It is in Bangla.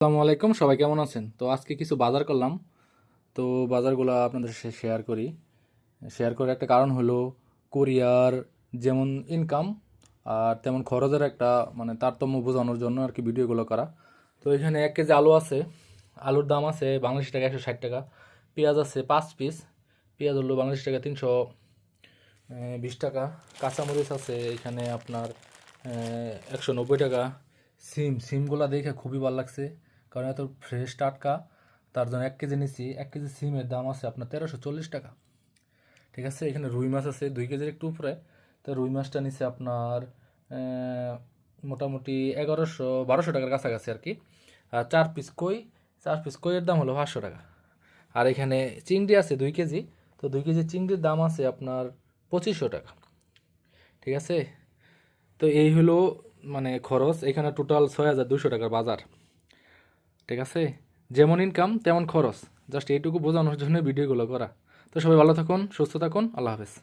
আসসালামু আলাইকুম, সবাই কেমন আছেন? তো আজকে কিছু বাজার করলাম। তো বাজারগুলো আপনাদের সাথে শেয়ার করি। শেয়ার করার একটা কারণ হলো কোরিয়ার যেমন ইনকাম আর তেমন খরচের একটা তারতম্য বোঝানোর জন্য আর কি ভিডিওগুলো করা। তো এখানে 1 কেজি আলু আছে। আলুর দাম আছে বাংলাদেশি টাকা 160 টাকা। পেঁয়াজ আছে 5 পিস। পেঁয়াজ হলো বাংলাদেশি টাকা 320 টাকা। কাঁচামরিচ আছে এখানে আপনার 190 টাকা। সিমগুলা দেখে খুবই ভালো লাগছে, কারণ এত ফ্রেশ টাটকা। তার জন্য 1 কেজি নিচ্ছি। 1 কেজি সিমের দাম আছে আপনার 1340 টাকা। ঠিক আছে, এখানে রুই মাছ আছে 2 কেজির একটু উপরে। তো রুই মাছটা নিচ্ছে আপনার মোটামুটি 1100-1200 টাকার কাছাকাছি আর কি। আর 4 পিস কইয়ের দাম হলো 500 টাকা। আর এখানে চিংড়ি আছে 2 কেজি। তো 2 কেজি চিংড়ির দাম আছে আপনার 2500 টাকা। ঠিক আছে, তো এই হলো খরচ। এখানে টোটাল 6200 টাকার বাজার। ঠিক আছে, যেমন ইনকাম তেমন খরচ, জাস্ট এইটুকু বোঝানোর জন্য ভিডিওগুলো করা। তো সবাই ভালো থাকুন, সুস্থ থাকুন, আল্লাহ হাফেজ।